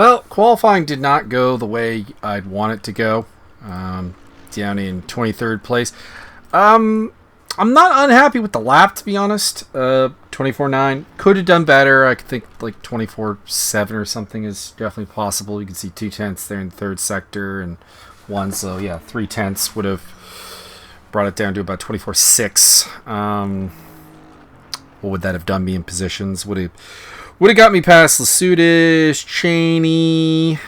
Well, qualifying did not go the way I'd want it to go. Down in 23rd place. I'm not unhappy with the lap, to be honest. 24.9. Could have done better. I could think like 24.7 or something is definitely possible. You can see 2/10 there in the third sector and one. So, yeah, 3/10 would have brought it down to about 24.6. What would that have done me in positions? Would have got me past Lasudis, Cheney,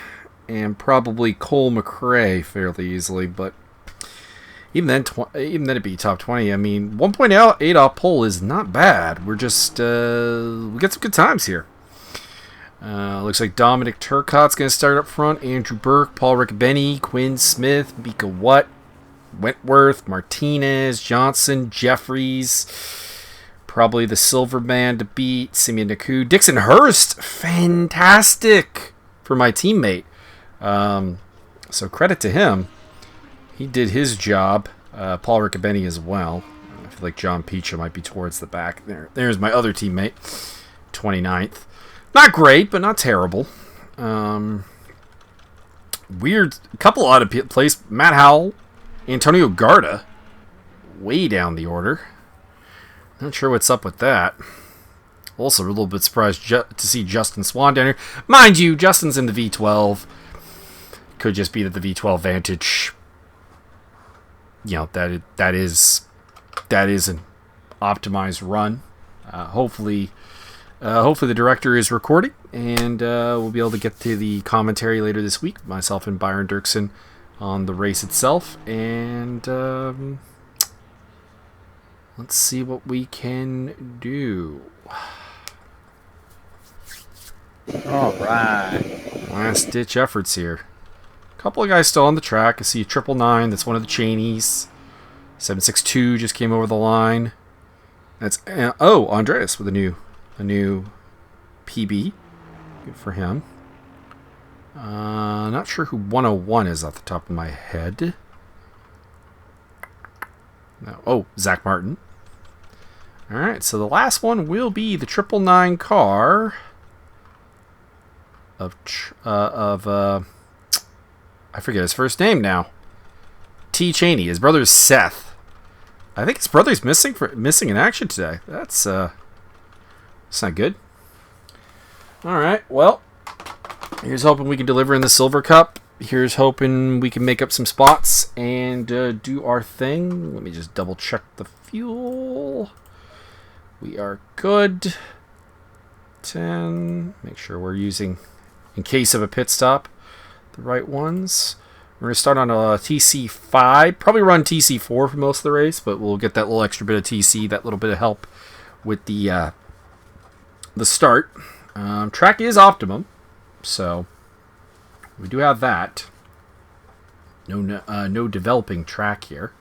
and probably Cole McRae fairly easily, but even then it'd be top 20. I mean, 1.8 off pole is not bad. We're just we got some good times here. Looks like Dominic Turcotte's going to start up front. Andrew Burke, Paul Riccobeni, Quinn Smith, Mika Watt, Wentworth, Martinez, Johnson, Jeffries. Probably the silver man to beat. Simeon Naku. Dixon Hurst. Fantastic for my teammate. So credit to him. He did his job. Paul Riccobeni as well. I feel like John Pecha might be towards the back. There's my other teammate. 29th. Not great, but not terrible. Weird. A couple out of place. Matt Howell. Antonio Garda. Way down the order. Not sure what's up with that. Also, a little bit surprised to see Justin Swan down here. Mind you, Justin's in the V12. Could just be that the V12 Vantage, you know, that is an optimized run. Hopefully the director is recording, and we'll be able to get to the commentary later this week. Myself and Byron Dirksen on the race itself, and let's see what we can do. All right. Last-ditch efforts here. A couple of guys still on the track. I see a 999. That's one of the Cheneys. 762 just came over the line. That's Andreas with a new PB. Good for him. Not sure who 101 is off the top of my head. No. Oh, Zach Martin. All right, so the last one will be the 999 car of I forget his first name now. T. Cheney. His brother is Seth. I think his brother's missing in action today. That's not good. All right, well, here's hoping we can deliver in the Silver Cup. Here's hoping we can make up some spots and do our thing. Let me just double check the fuel. We are good. 10. Make sure we're using, in case of a pit stop, the right ones. We're going to start on a TC5. Probably run TC4 for most of the race, but we'll get that little extra bit of TC, that little bit of help with the start. Track is optimum, so we do have that. No developing track here.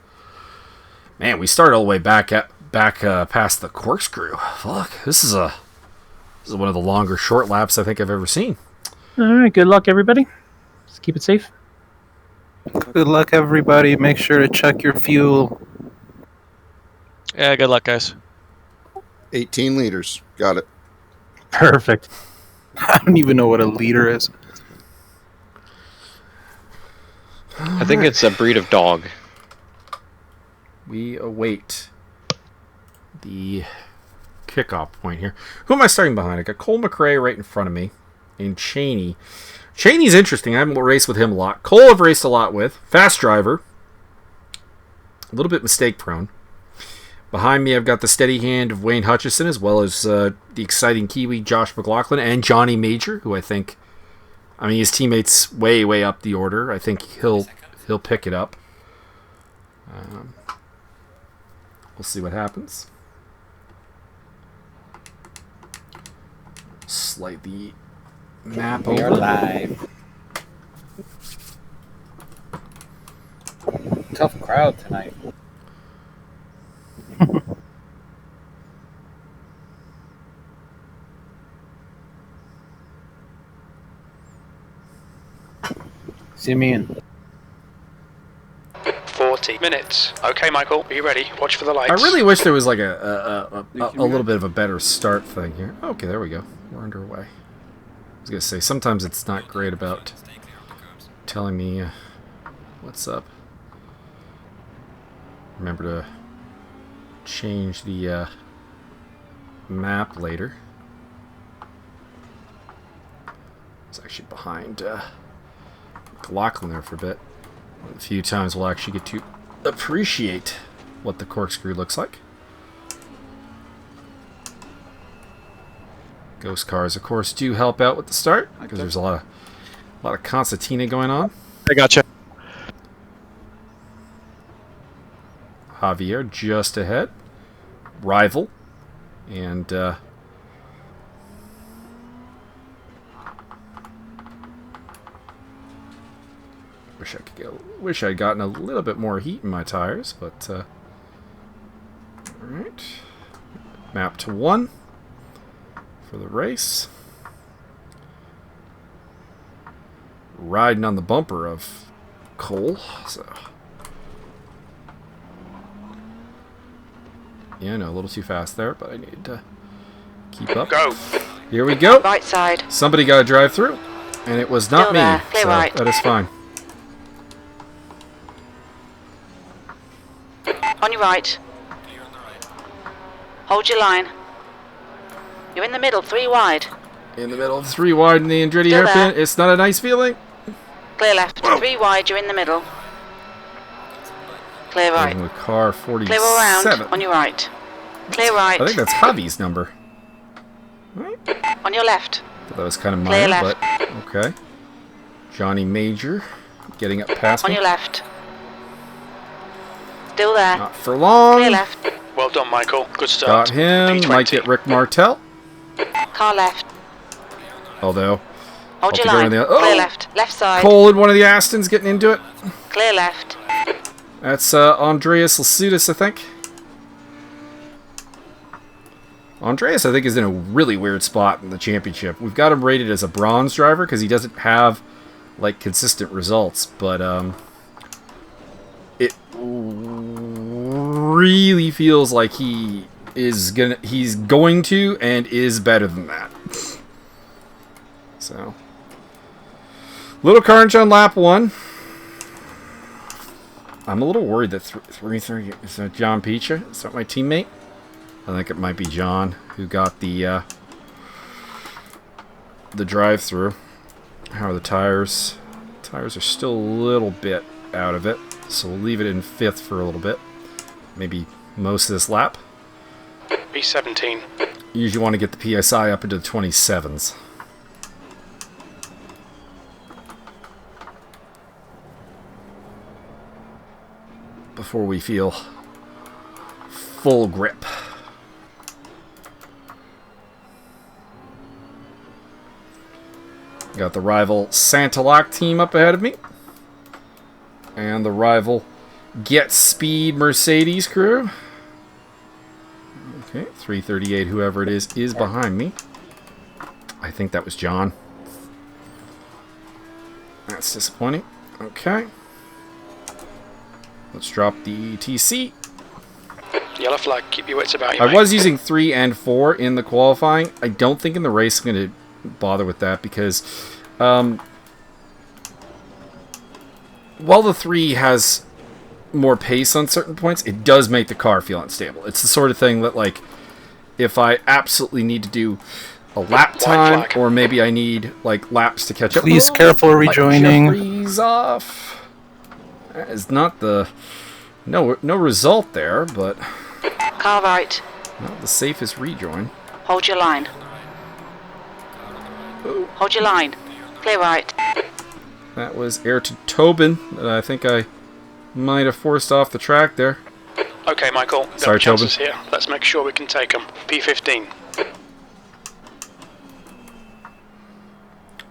Man, we started all the way back past the corkscrew. Fuck, this is one of the longer short laps I think I've ever seen. All right, good luck, everybody. Just keep it safe. Good luck, everybody. Make sure to check your fuel. Yeah, good luck, guys. 18 liters. Got it. Perfect. I don't even know what a liter is. I think it's a breed of dog. We await the kickoff point here. Who am I starting behind? I got Cole McRae right in front of me, and Cheney. Cheney's interesting. I haven't raced with him a lot. Cole I've raced a lot with. Fast driver. A little bit mistake prone. Behind me I've got the steady hand of Wayne Hutchison, as well as the exciting Kiwi Josh McLaughlin and Johnny Major, who I think, I mean, his teammates way up the order. I think he'll pick it up. We'll see what happens. Slide the map We over. are live. Tough crowd tonight. Simeon. 40 minutes. Okay, Michael, are you ready? Watch for the lights. I really wish there was like a little bit of a better start thing here. Okay, there we go. We're underway. was going to say, sometimes it's not great about telling me what's up. Remember to change the map later. It's actually behind Lachlan there for a bit. A few times we'll actually get to appreciate what the corkscrew looks like. Ghost cars, of course, do help out with the start because there's a lot of concertina going on. I gotcha. Javier just ahead. Rival. And wish I'd gotten a little bit more heat in my tires, but alright. Map to 1 for the race. Riding on the bumper of Cole, so yeah, no, a little too fast there, but I need to keep up. Go. Here we go. Right side. Somebody got to drive through, and it was not Still me, there. Clear so right. that is fine. On your right. Hold your line. You're in the middle, 3 wide. In the middle of 3 wide in the Andretti Still hairpin. there. It's not a nice feeling. Clear left. 3 wide, you're in the middle. Clear right. With car 47. Clear all round. On your right. Clear right. I think that's Javi's number. On your left. That was kind of Clear minor, left. but okay. Johnny Major getting up past On me. your left. Still there. Not for long. Clear left. Well done, Michael. Good Got start. him. P20. Might get Rick Martel. Car left. Although, Hold your to go line. in the- Clear oh! left. Left side. Cole in one of the Astons getting into it. Clear left. That's Andreas Lasutis, I think. Andreas, I think, is in a really weird spot in the championship. We've got him rated as a bronze driver because he doesn't have, like, consistent results. But, it really feels like he's going to and is better than that. So, little carnage on lap 1. I'm a little worried that 3-3 is that John Picha. Is that my teammate? I think it might be John who got the drive-through. How are the tires? Tires are still a little bit out of it, so we'll leave it in 5th for a little bit. Maybe most of this lap. P17. Usually want to get the PSI up into the 27s. Before we feel full grip. Got the rival Santalock team up ahead of me. And the rival Get Speed Mercedes crew. Okay, 338, whoever it is behind me. I think that was John. That's disappointing. Okay. Let's drop the TC. Yellow flag. Keep your wits about you, I mate. was using 3 and 4 in the qualifying. I don't think in the race I'm going to bother with that because while the 3 has more pace on certain points, it does make the car feel unstable. It's the sort of thing that, like, if I absolutely need to do a lap time, or maybe I need, like, laps to catch up. Please, careful rejoining. Jeffrey's off. That is not the... No result there, but... Car right. Not the safest rejoin. Hold your line. Hold your line. Clear right. That was Ayrton Tobin that I think I might have forced off the track there. Okay, Michael. Got Sorry, chances here. Let's make sure we can take them. P15.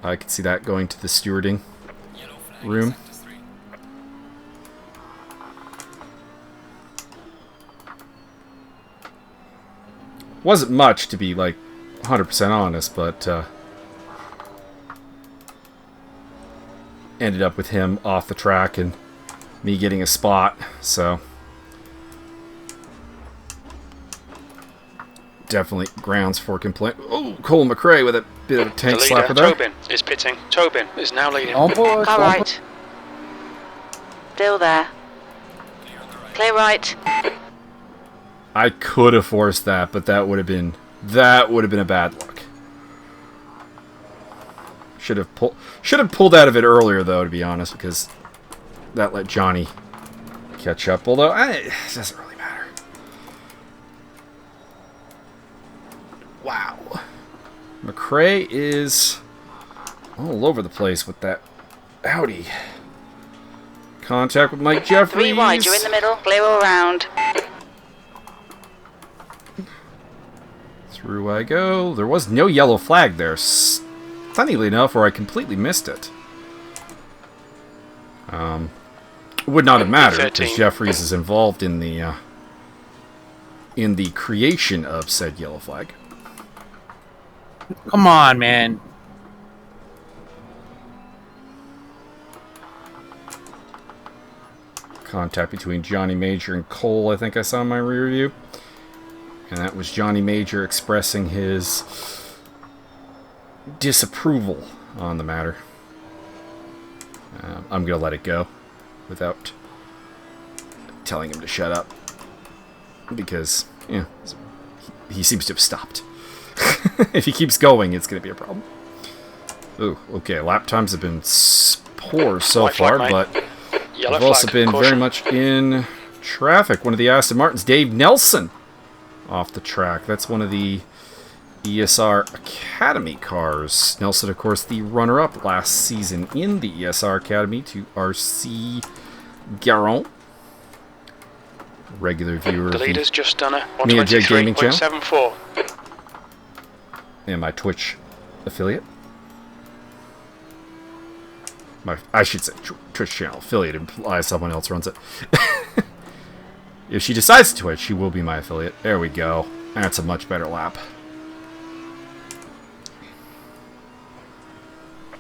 I can see that going to the stewarding room. Wasn't much, to be, like, 100% honest, but ended up with him off the track and me getting a spot, so definitely grounds for complaint. Oh, Cole McRae with it. Bit of a The tank leader, slapper there. Tobin, is pitting. Tobin is now leading. On board. Car right. Still there. Clear right. I could have forced that, but that would have been a bad look. Should have pulled out of it earlier though, to be honest, because that let Johnny catch up. Although it doesn't really matter. Wow, McRae is all over the place with that Audi. Contact with Mike Jeffries. 3 wide, you're in the middle. Clear all round. Through I go. There was no yellow flag there, funnily enough, or I completely missed it. Would not have mattered because Jeffries is involved in the creation of said yellow flag. Come on, man. Contact between Johnny Major and Cole, I think I saw in my rear view. And that was Johnny Major expressing his disapproval on the matter. I'm going to let it go without telling him to shut up. Because, yeah, he seems to have stopped. If he keeps going, it's going to be a problem. Ooh, okay, lap times have been poor so White flag, far, mate. but Yellow I've also flag, been caution. very much in traffic. One of the Aston Martins, Dave Nelson, off the track. That's one of the ESR Academy cars. Nelson, of course, the runner-up last season in the ESR Academy to RC Garon. Regular viewer The of leader's just done a Me and Jake Gaming channel. 123.74. and my Twitch affiliate. I should say Twitch channel affiliate implies someone else runs it. If she decides to Twitch, she will be my affiliate. There we go. That's a much better lap.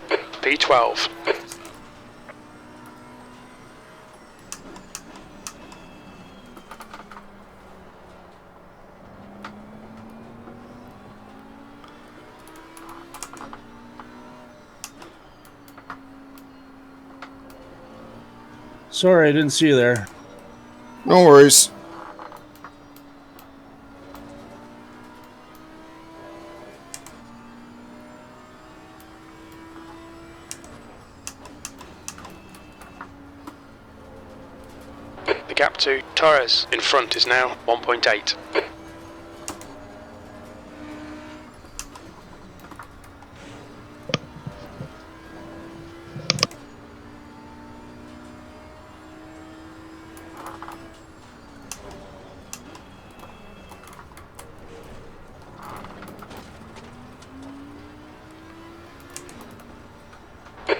P12. Sorry, I didn't see you there. No worries. The gap to Torres in front is now 1.8.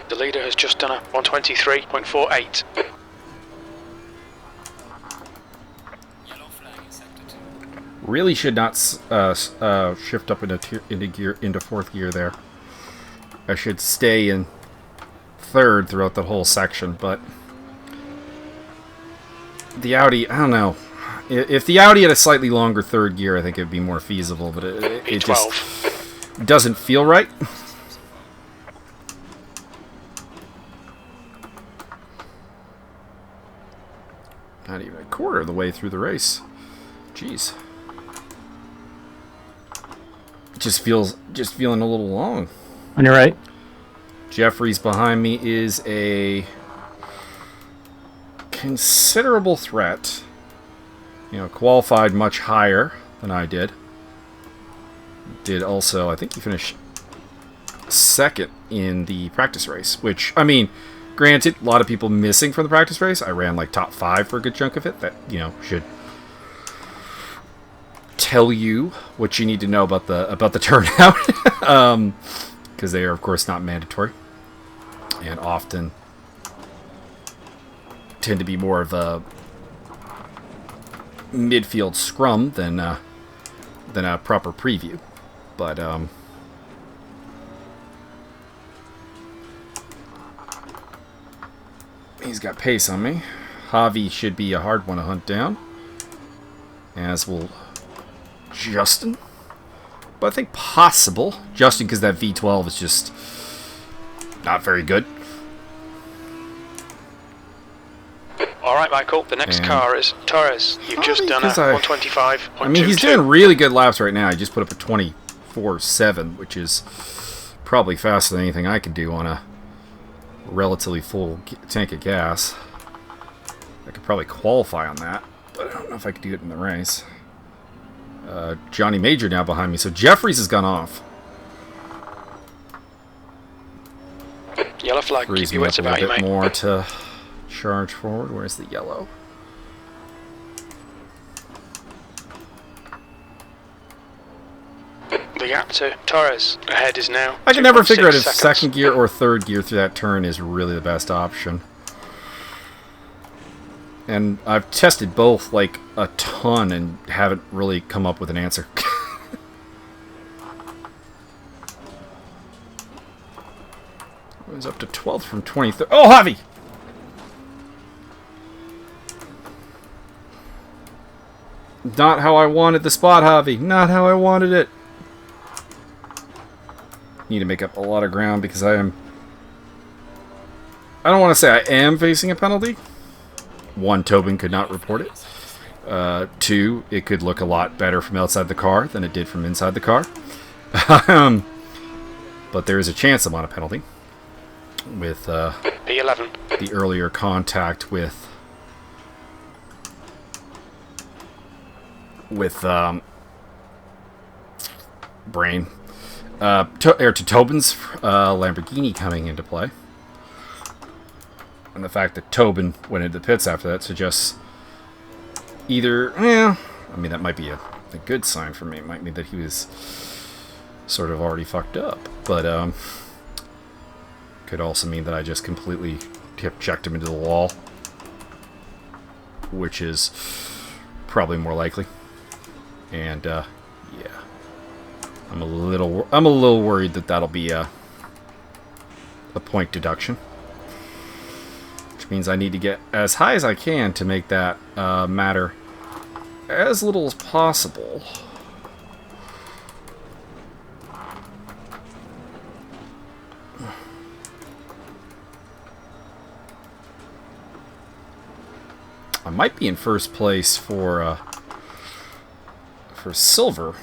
The leader has just done a 123.48. Really should not shift up into fourth gear there. I should stay in third throughout the whole section, but the Audi, I don't know. If the Audi had a slightly longer third gear, I think it'd be more feasible, but it just P12. doesn't feel right. Not even a quarter of the way through the race. Jeez. Just feeling a little long. On your right. Jeffries behind me is a considerable threat. You know, qualified much higher than I did. Did also, I think he finished second in the practice race, which, I mean, granted, a lot of people missing from the practice race. I ran like top 5 for a good chunk of it. That, you know, should tell you what you need to know about the turnout, because they are, of course, not mandatory, and often tend to be more of a midfield scrum than a proper preview. But he's got pace on me. Javi should be a hard one to hunt down, as will Justin. but I think possible, just because that V12 is just not very good. Alright, Michael, the next car is Torres. You've just done a 125.22. I mean, he's doing really good laps right now. He just put up a 24.7, which is probably faster than anything I can do on a relatively full tank of gas. I could probably qualify on that, but I don't know if I could do it in the race. Johnny Major now behind me, so Jeffries has gone off. Yellow flag, Frees keep your me wits up a about you, little bit mate. more to charge forward. Where's the yellow? The gap to Torres ahead is now. I can never figure out if 2.6 seconds. second gear or third gear through that turn is really the best option. And I've tested both like a ton and haven't really come up with an answer. It was up to 12th from 23rd. Oh, Javi! Not how I wanted the spot, Javi. Not how I wanted it. Need to make up a lot of ground because I don't want to say I am facing a penalty. 1, Tobin could not report it. 2, it could look a lot better from outside the car than it did from inside the car. But there is a chance I'm on a penalty with P11. the earlier contact with Brain. To Tobin's Lamborghini coming into play. And the fact that Tobin went into the pits after that suggests either, I mean, that might be a good sign for me. It might mean that he was sort of already fucked up. But, could also mean that I just completely checked him into the wall. Which is probably more likely. And, yeah. I'm a little worried that that'll be a point deduction. Which means I need to get as high as I can to make that matter as little as possible. I might be in first place for silver.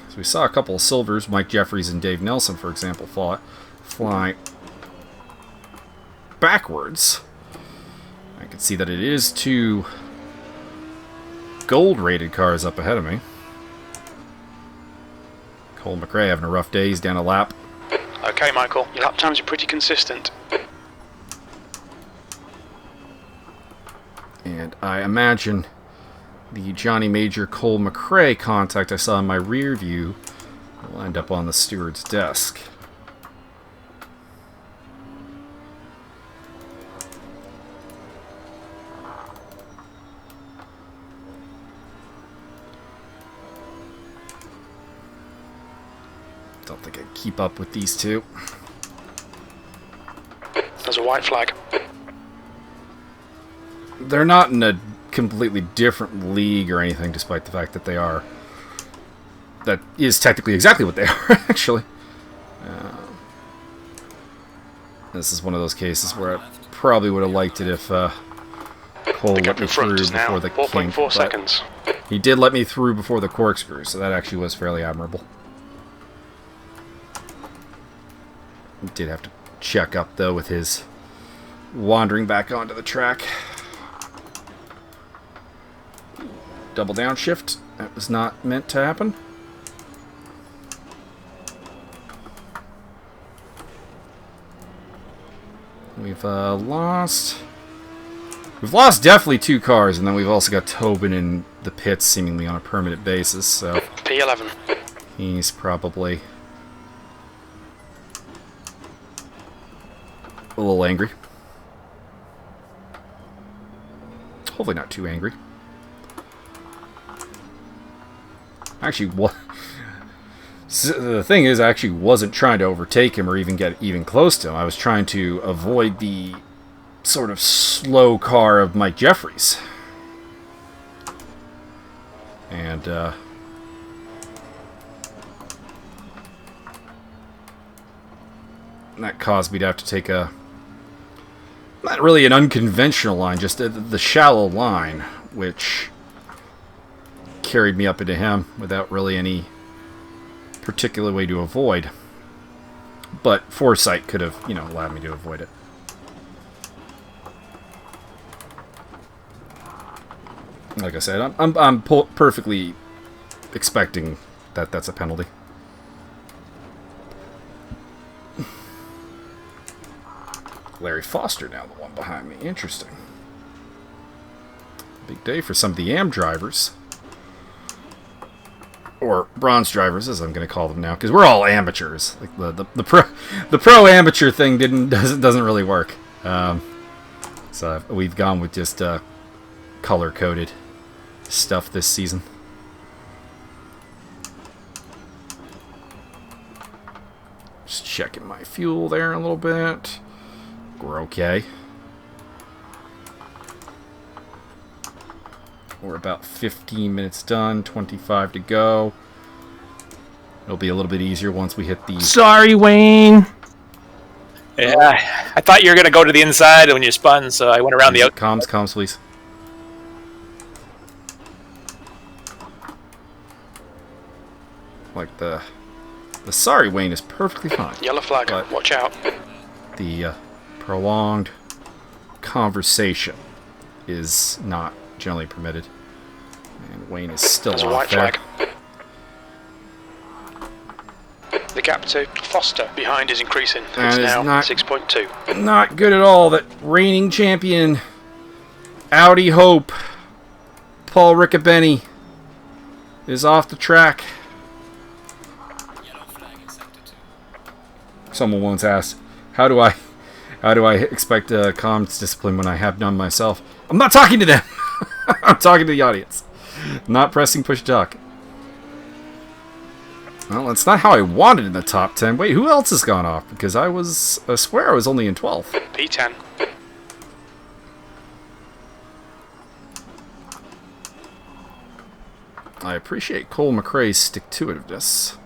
So we saw a couple of silvers, Mike Jeffries and Dave Nelson, for example, fly backwards. I can see that it is 2 gold-rated cars up ahead of me. Cole McRae having a rough day. He's down a lap. Okay, Michael, your lap times are pretty consistent. And I imagine the Johnny Major Cole McRae contact I saw in my rear view will end up on the steward's desk. Don't think I can keep up with these two. There's a white flag. They're not in a completely different league or anything, despite the fact that they are. That is technically exactly what they are, actually. This is one of those cases where I probably would have liked it if Cole The let gap me in front through is now before the kink. 4.4 but seconds. he did let me through before the corkscrew, so that actually was fairly admirable. Did have to check up, though, with his wandering back onto the track. Double downshift. That was not meant to happen. We've lost definitely 2 cars, and then we've also got Tobin in the pits seemingly on a permanent basis, so P11. he's probably a little angry. Hopefully not too angry. Actually, the thing is, I actually wasn't trying to overtake him or even get even close to him. I was trying to avoid the sort of slow car of Mike Jeffries. And, that caused me to have to take a... Not really an unconventional line, just the shallow line, which carried me up into him without really any particular way to avoid. But foresight could have, allowed me to avoid it. Like I said, I'm perfectly expecting that that's a penalty. Larry Foster now, the one behind me. Interesting. Big day for some of the AM drivers. Or bronze drivers, as I'm going to call them now, because we're all amateurs. Like the pro amateur thing doesn't really work. So we've gone with just color coded stuff this season. Just checking my fuel there a little bit. We're okay. We're about 15 minutes done, 25 to go. It'll be a little bit easier once we hit the... Sorry, Wayne! Yeah, I thought you were going to go to the inside when you spun, so I went around the outside. Comms, please. Like the sorry Wayne is perfectly fine. Yellow flag, watch out. The prolonged conversation is not generally permitted. And Wayne is still There's a off white there. flag. The gap to Foster behind is increasing. It's now 6.2. Not good at all that reigning champion Audi Hope Paul Riccobeni is off the track. Someone once asked, how do I expect comms discipline when I have none myself? I'm not talking to them. I'm talking to the audience. Not pressing push talk. Well, that's not how I wanted in the top 10. Wait, who else has gone off? Because I swear I was only in 12th. P10. I appreciate Cole McRae's stick-to-itiveness.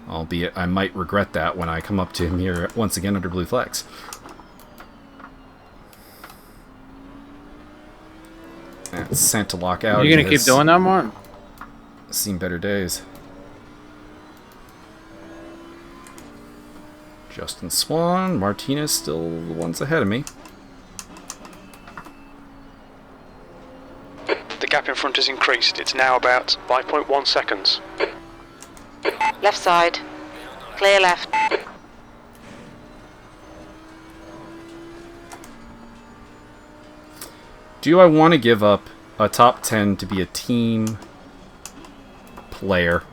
Albeit, I might regret that when I come up to him here once again under blue flags. That's Santa Lock out. You gonna keep doing that, Martin? Seen better days. Justin Swan, Martinez still the ones ahead of me. The gap in front has increased. It's now about 5.1 seconds. Left side. Clear left. Do I want to give up a top 10 to be a team player?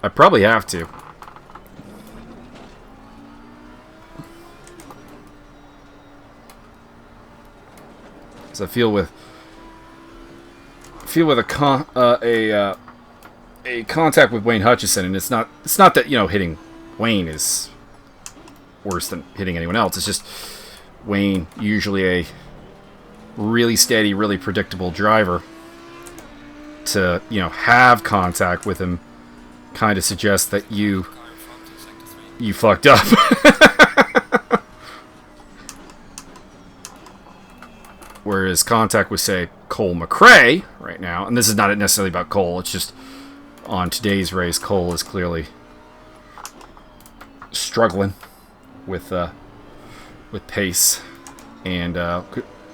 I probably have to. Because I feel with a contact with Wayne Hutchison, and it's not that hitting Wayne is worse than hitting anyone else. It's just Wayne, usually a really steady, really predictable driver, to have contact with him kind of suggests that you fucked up. Whereas contact with, say, Cole McRae right now, and this is not necessarily about Cole, it's just on today's race, Cole is clearly struggling with pace and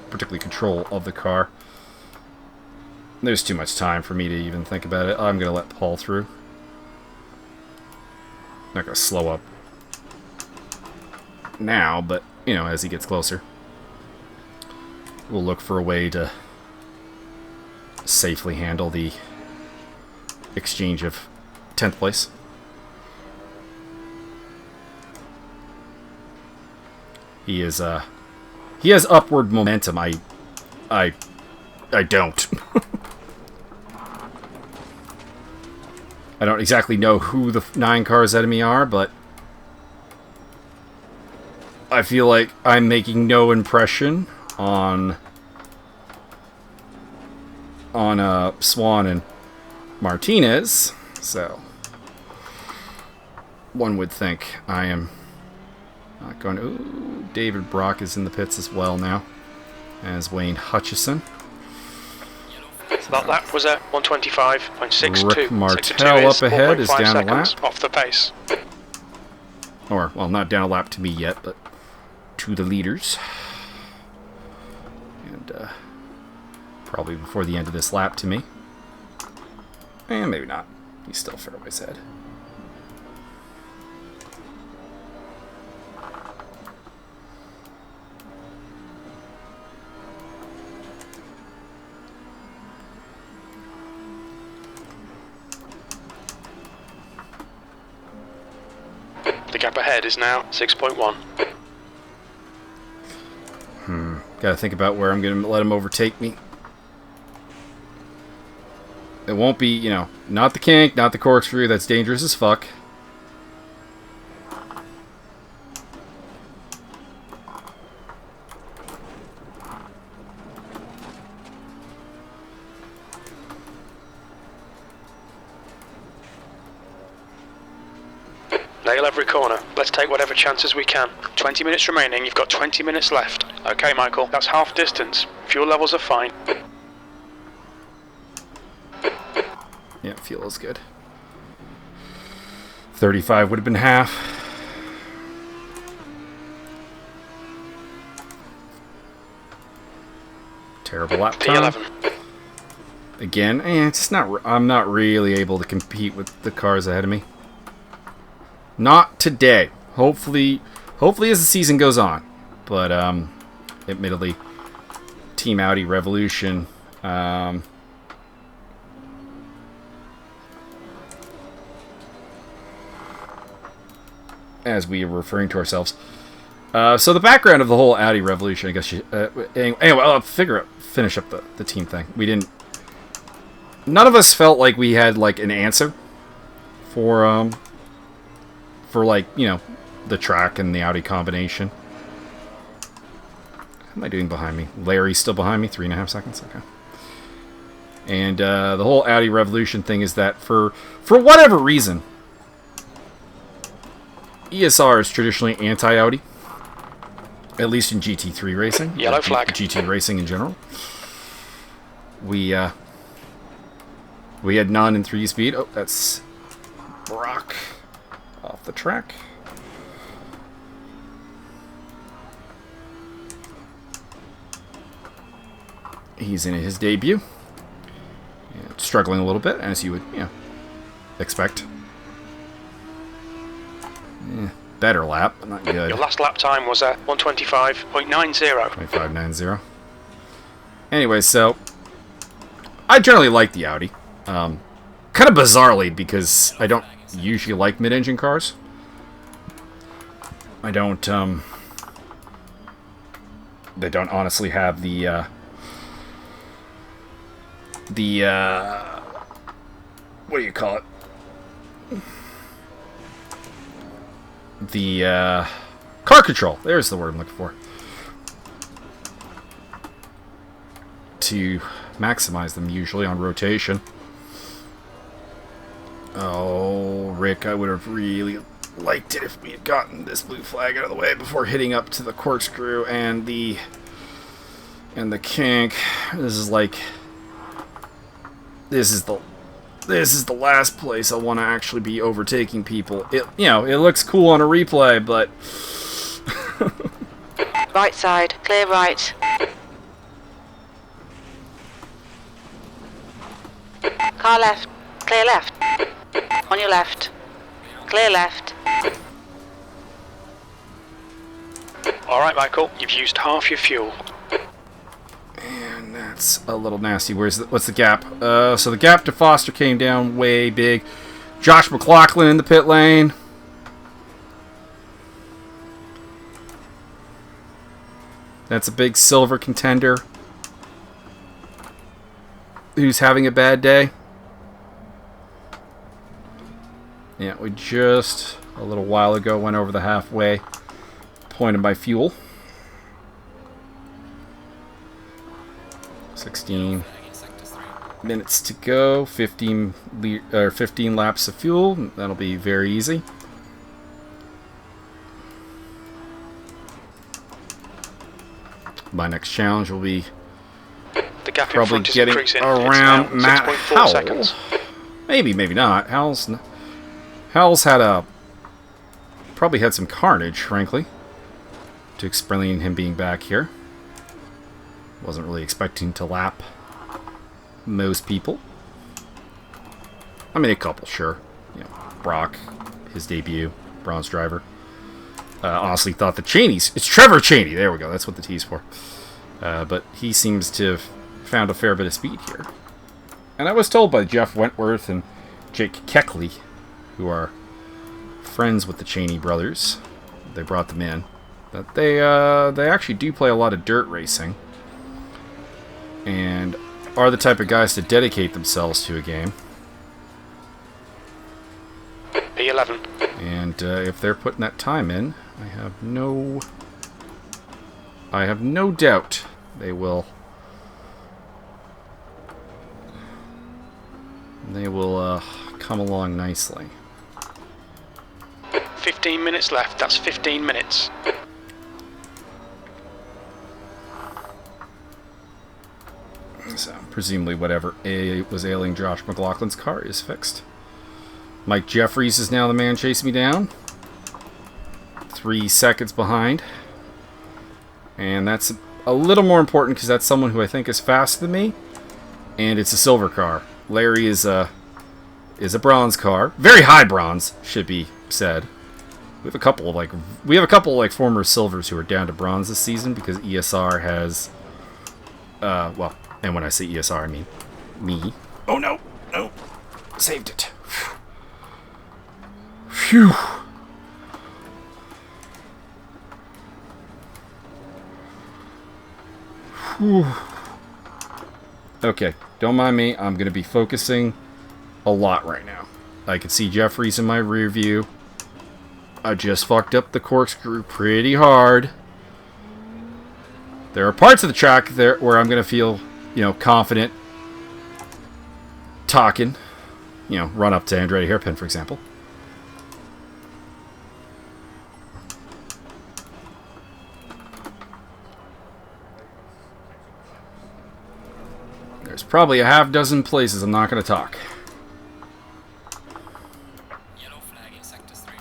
particularly control of the car. There's too much time for me to even think about it. I'm going to let Paul through. Not going to slow up now, but, as he gets closer, we'll look for a way to safely handle the exchange of 10th place. He has upward momentum. I don't. I don't exactly know who the 9 cars ahead of me are, but I feel like I'm making no impression on Swan and Martinez, so one would think I am Not going. Ooh, David Brock is in the pits as well now, as Wayne Hutchison. So that lap was at 125.62. Rick Martel up ahead is down a lap. Off the pace. Or, well, not down a lap to me yet, but to the leaders. And probably before the end of this lap to me. And maybe not. He's still fair ways ahead. The gap ahead is now 6.1. Gotta think about where I'm gonna let him overtake me. It won't be, you know, not the kink, not the corkscrew. That's dangerous as fuck. Nail every corner. Let's take whatever chances we can. 20 minutes remaining. You've got 20 minutes left. Okay, Michael. That's half distance. Fuel levels are fine. Yeah, fuel is good. 35 would have been half. Terrible lap time. P11. Again, it's not. I'm not really able to compete with the cars ahead of me. Not today. Hopefully as the season goes on. But admittedly, Team Audi Revolution. As we are referring to ourselves. So the background of the whole Audi Revolution, I guess. Anyway, I'll finish up the team thing. We didn't. None of us felt like we had like an answer for like, you know, the track and the Audi combination. How am I doing behind me? Larry's still behind me. 3.5 seconds. Okay. And the whole Audi Revolution thing is that for whatever reason, ESR is traditionally anti-Audi, at least in GT3 racing. Yellow flag. GT racing in general. We had none in 3-speed. Oh, that's Brock off the track. He's in his debut. Yeah, struggling a little bit, as you would, expect. Better lap, but not good. Your last lap time was at 125.90. 25.90. Anyway, so I generally like the Audi. Kind of bizarrely, because I don't usually like mid-engine cars. I don't, they don't honestly have the what do you call it? The, car control. There's the word I'm looking for. To maximize them usually on rotation. Oh, Rick, I would have really liked it if we had gotten this blue flag out of the way before hitting up to the corkscrew and the kink. This is the last place I want to actually be overtaking people. It looks cool on a replay, but Right side, clear right. Car left, clear left. On your left, clear left. Alright, Michael, you've used half your fuel. and that's a little nasty. What's the gap? So the gap to Foster came down way big. Josh McLaughlin in the pit lane. That's a big silver contender who's having a bad day. Yeah, we just a little while ago went over the halfway point of my fuel. 16 minutes to go. 15 laps of fuel. That'll be very easy. My next challenge will be The gap in probably front is getting increasing. around It's now Matt 6.4 Howell. seconds. Maybe not. Howell's had probably had some carnage, frankly, to explain him being back here. Wasn't really expecting to lap most people. I mean, a couple, sure. You know, Brock, his debut, bronze driver. Honestly thought the Cheneys. It's Trevor Cheney. There we go. That's what the T's for. But he seems to have found a fair bit of speed here. And I was told by Jeff Wentworth and Jake Keckley, who are friends with the Cheney brothers, they brought them in, that they actually do play a lot of dirt racing and are the type of guys to dedicate themselves to a game. P11. And if they're putting that time in, I have no doubt they will. They will come along nicely. 15 minutes left. That's 15 minutes. So, presumably whatever was ailing Josh McLaughlin's car is fixed. Mike Jeffries is now the man chasing me down. 3 seconds behind. And that's a little more important because that's someone who I think is faster than me. And it's a silver car. Larry is a bronze car. Very high bronze, should be said. We have a couple of former silvers who are down to bronze this season because ESR has well, and when I say ESR I mean me. Oh no, saved it. Phew. Whew. Okay, don't mind me. I'm going to be focusing a lot right now. I can see Jeffries in my rear view. I just fucked up the corkscrew pretty hard. There are parts of the track there where I'm going to feel, confident talking. Run up to Andretti hairpin, for example. There's probably a half dozen places I'm not going to talk. Yellow flag in sector 3.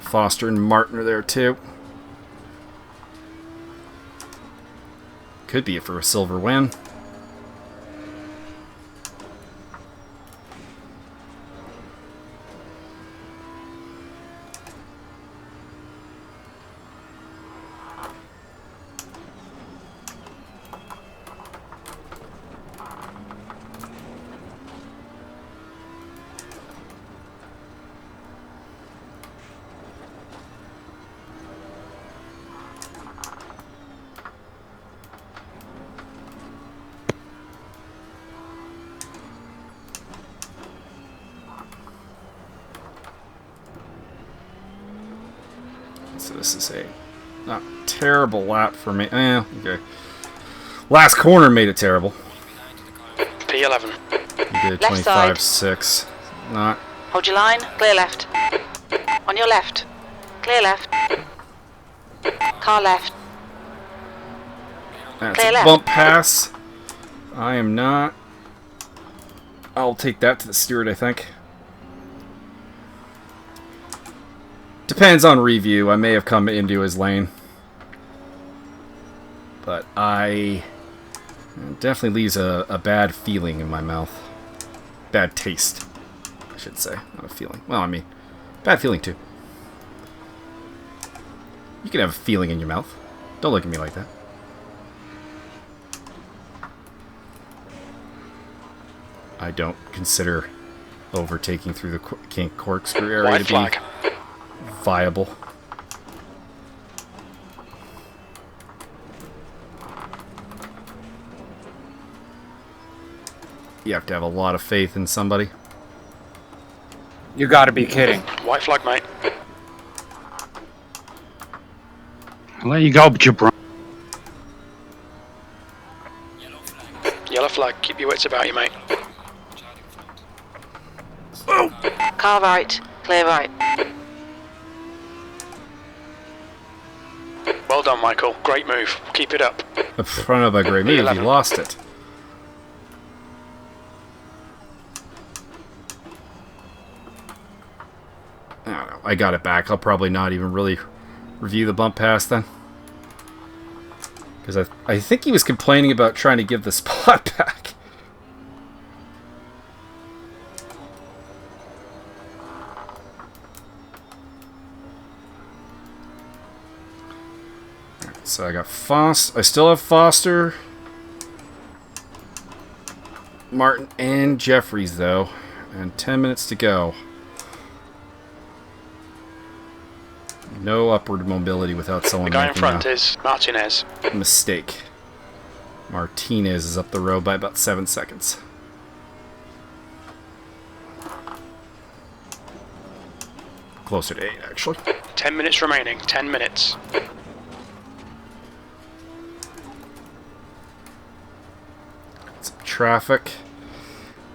Foster and Martin are there too. Could be it for a silver win. So this is a not terrible lap for me. Okay. Last corner made it terrible. P11. You did Left side. 25.6. Not. Hold your line. Clear left. On your left. Clear left. Car left. That's Clear a left. bump pass. I am not. I'll take that to the steward, I think. Depends on review. I may have come into his lane. But it definitely leaves a bad feeling in my mouth. Bad taste, I should say. Not a feeling. Well, I mean, bad feeling too. You can have a feeling in your mouth. Don't look at me like that. I don't consider overtaking through the kink corkscrew area White to flag. be viable. You have to have a lot of faith in somebody. You gotta be kidding. White flag, mate. I'll let you go, but you're flag. Keep your wits about you, mate. Car right, clear right. Well done, Michael. Great move. Keep it up. I don't know about great move. You 11. lost it. I don't know. I got it back. I'll probably not even really review the bump pass then. Because I think he was complaining about trying to give the spot back. Alright, so I got I still have Foster, Martin, and Jeffries though. And 10 minutes to go. No upward mobility without someone The guy in making front a is Martinez. mistake. Martinez is up the road by about 7 seconds. Closer to 8, actually. 10 minutes remaining. 10 minutes. Some traffic.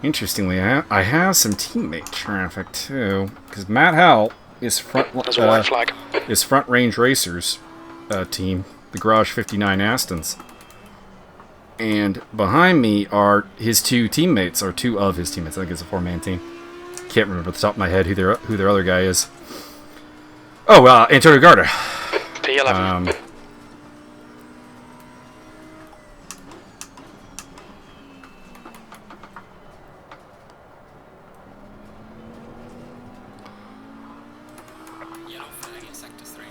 Interestingly, I have some teammate traffic too, because Matt Howell is There's a white flag. Front Range Racers team, the Garage 59 Astons. And behind me are his two teammates, or two of his teammates. I think it's a 4-man team. Can't remember off the top of my head who their other guy is. Oh, Antonio Garda. P11. Yellow flag in sector 3.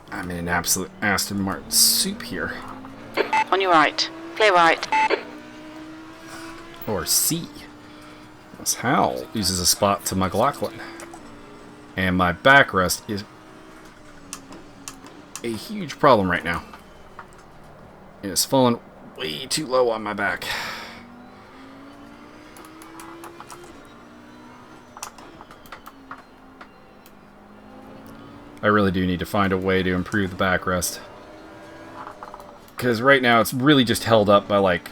I'm in an absolute Aston Martin soup here. On your right, clear right. Or C. As Howell uses a spot to McLaughlin. And my backrest is a huge problem right now. It has fallen way too low on my back. I really do need to find a way to improve the backrest. Because right now it's really just held up by, like,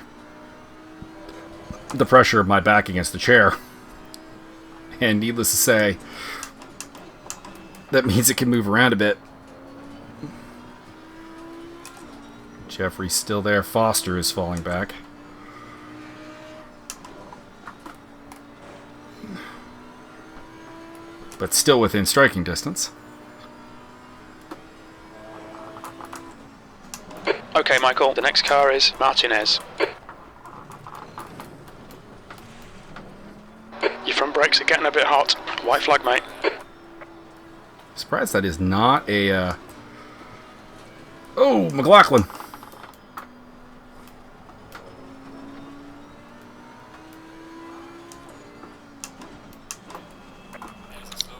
the pressure of my back against the chair. And needless to say, that means it can move around a bit. Jeffrey's still there. Foster is falling back. But still within striking distance. Okay, Michael, the next car is Martinez. Your front brakes are getting a bit hot. White flag, mate. Surprised that is not a... Oh, McLaughlin.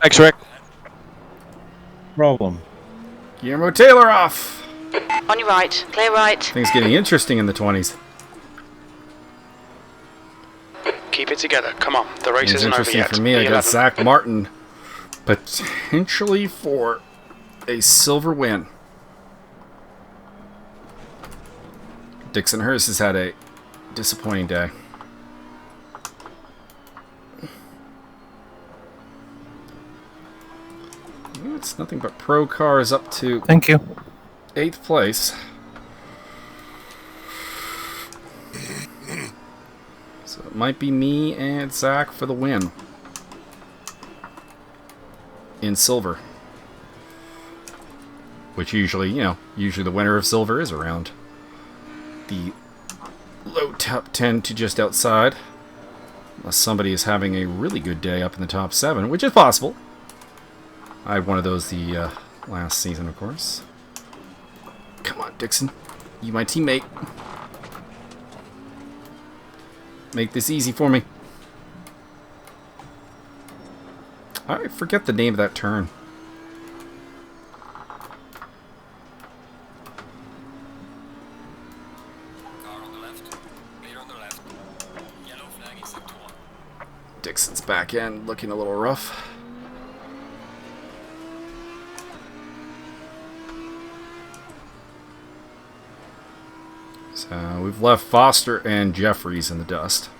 Thanks, Rick. Problem. Guillermo Taylor off. On your right, clear right. Things getting interesting in the 20s. Keep it together. Come on. The race It's isn't over interesting yet. for me. I got P11. Zach Martin potentially for a silver win. Dixon Hurst has had a disappointing day. It's nothing but pro cars up to Thank you. 8th place. it might be me and Zach for the win. In silver. Which usually, usually the winner of silver is around the low top 10 to just outside. Unless somebody is having a really good day up in the top 7, which is possible. I had one of those the last season, of course. Come on, Dixon. You my teammate. Make this easy for me. I forget the name of that turn. Car on the left. Clear on the left. Yellow flag in sector 1. Dixon's back end looking a little rough. So we've left Foster and Jeffries in the dust.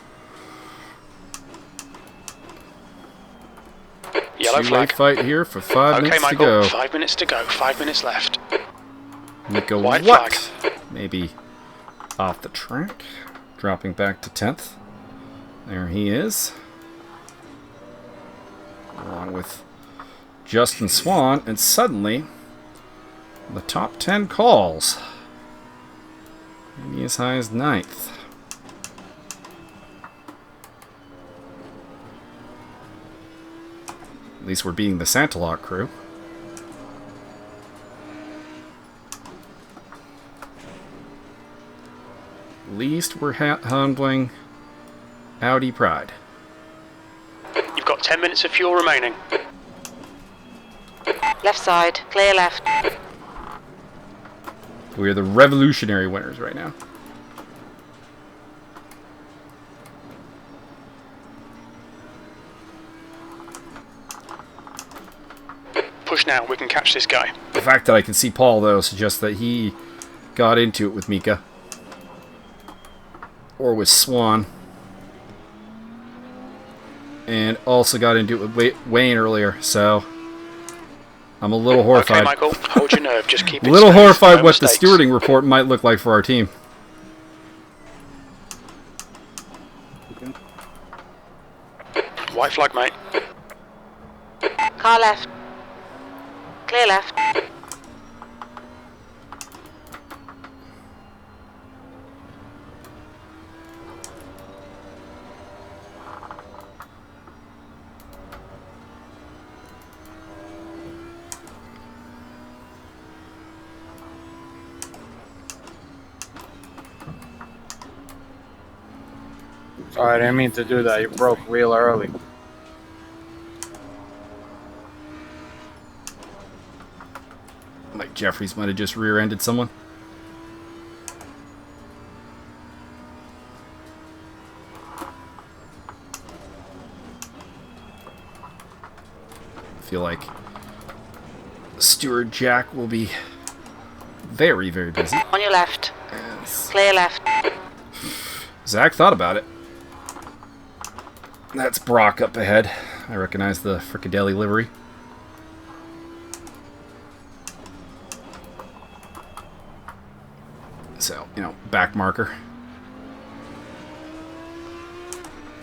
Yellow Two-way flag. fight here for 5 Okay, minutes Michael. to go. 5 minutes to go. 5 minutes left. Nico White what? flag. Maybe off the track. Dropping back to 10th. There he is. Along with Justin Swan. And suddenly, the top 10 calls. Maybe as high as 9th. At least we're beating the Santa Lock crew. At least we're handling Audi Pride. You've got 10 minutes of fuel remaining. Left side, clear left. We're the revolutionary winners right now. Push now, we can catch this guy. The fact that I can see Paul, though, suggests that he got into it with Mika. Or with Swan. And also got into it with Wayne earlier, so I'm a little horrified. Okay, Michael, hold your nerve, just keep it A little safe, horrified no what the mistakes. stewarding report might look like for our team. White flag, mate. Car left. Clear left. Sorry, I didn't mean to do that. You broke real early. Mike Jeffries might have just rear-ended someone. I feel like Steward Jack will be very, very busy. On your left. As Clear left. Zach thought about it. That's Brock up ahead. I recognize the Frickadelli livery. So, back marker.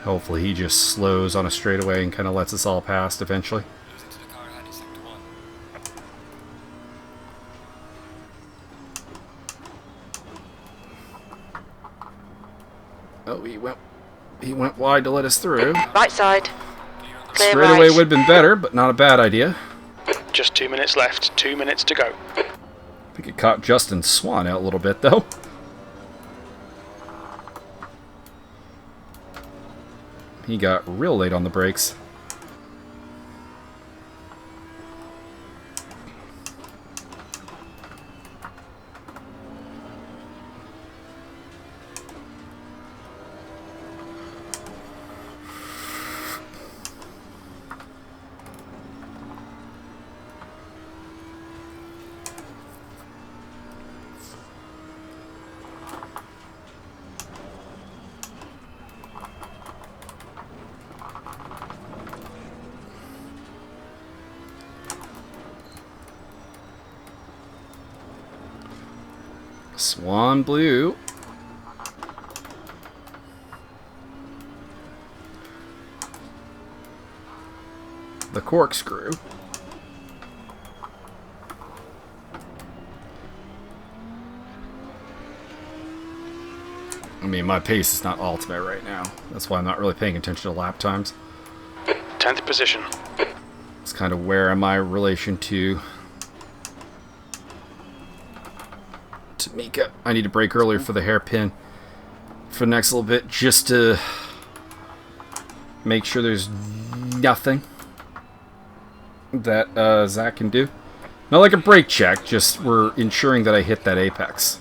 Hopefully he just slows on a straightaway and kind of lets us all past eventually. Losing to the car ahead in sector 1. Oh, he went wide to let us through. Right side. Clear Straightaway right. would have been better, but not a bad idea. Just 2 minutes left, 2 minutes to go. I think it caught Justin Swan out a little bit, though. He got real late on the brakes. Swan Blue. the corkscrew. I mean, my pace is not ultimate right now. That's why I'm not really paying attention to lap times. 10th position. It's kind of where am I in relation to Mika. I need to brake earlier for the hairpin for the next little bit, just to make sure there's nothing that Zach can do. Not like a brake check, just we're ensuring that I hit that apex.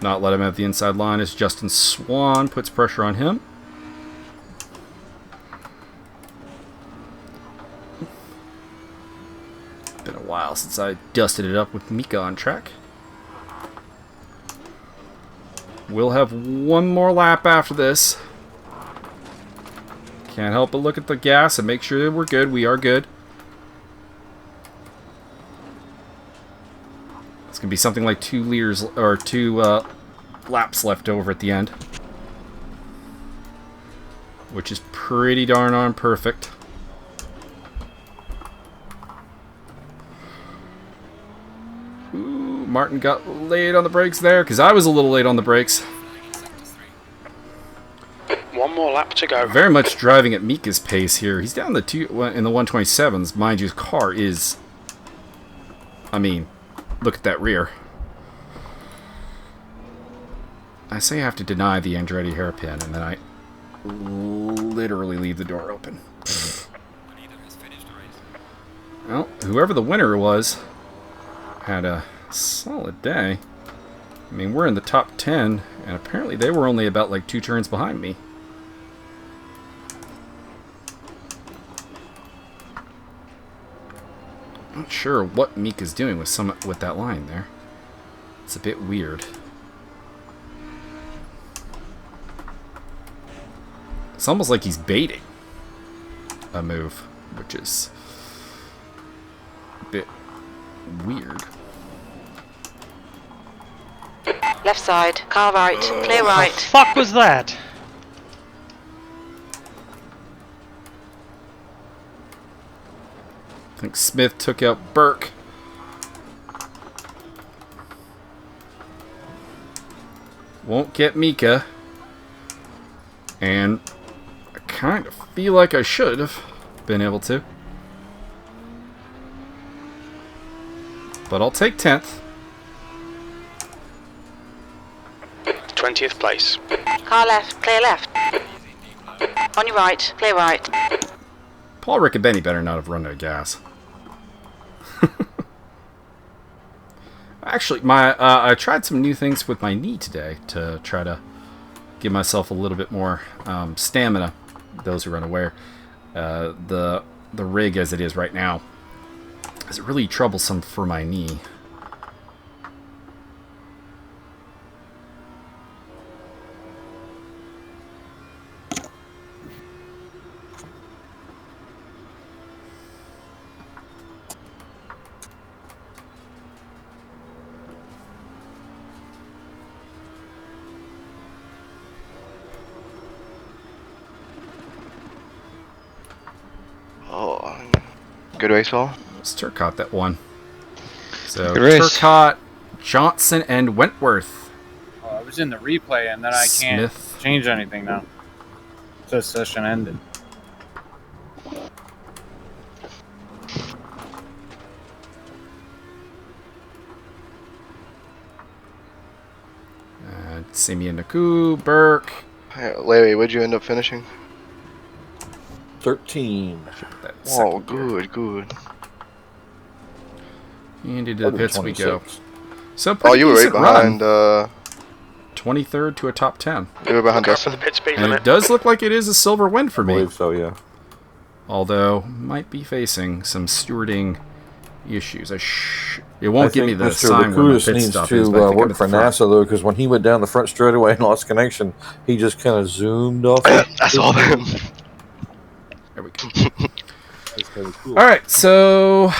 Not let him have the inside line as Justin Swan puts pressure on him. Been a while since I dusted it up with Mika on track. We'll have one more lap after this. Can't help but look at the gas and make sure that we're good. We are good. It's going to be something like 2 liters or 2 laps left over at the end, which is pretty darn on perfect. Ooh, Martin got late on the brakes there because I was a little late on the brakes. One more lap to go. Very much driving at Mika's pace here. He's down in the 127s. Mind you, his car is, I mean, look at that rear. I say I have to deny the Andretti hairpin, and then I literally leave the door open. Well, whoever the winner was had a solid day. I mean, we're in the top 10, and apparently they were only about like 2 turns behind me. Not sure what Mika's doing with that line there. It's a bit weird. It's almost like he's baiting a move, which is a bit weird. Left side, car right, clear right. Fuck was that? I think Smith took out Burke. Won't get Mika. And I kind of feel like I should have been able to. But I'll take 10th. 20th place. Car left, clear left. On your right, clear right. Paul Riccobetti better not have run out of gas. Actually, I tried some new things with my knee today to try to give myself a little bit more stamina. Those who are unaware, the rig as it is right now is really troublesome for my knee. Good race, all. It's Turcotte that won. So Good race. Turcotte, Johnson, and Wentworth. Oh, I was in the replay and then I can't Smith. change anything now. So session ended. Simeon Naku, Burke. Larry, what'd you end up finishing? 13. Oh, good, good. And into the pits we go. 26. So Oh, you were right behind. 23rd to a top 10. You were behind Dustin. The pit speed And limit. it does look like it is a silver win for I me. believe so, yeah. Although, might be facing some stewarding issues. It won't give me the Mr. sign where my Lacutis pit needs stop to is, but I think I'm work at for the front. NASA, though, because when he went down the front straightaway and lost connection, he just kind of zoomed off. I saw that. There we go. Cool. All right, so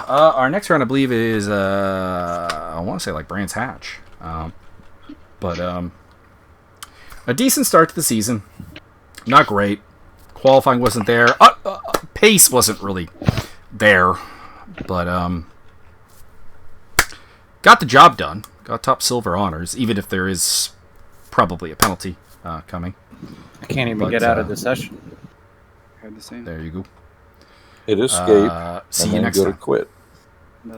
our next round, I believe, is I want to say like Brands Hatch, but a decent start to the season. Not great. Qualifying wasn't there. Pace wasn't really there, but got the job done. Got top silver honors, even if there is probably a penalty coming. I can't even get out of the session. There you go. Hit escape. See and you then next go time. to quit.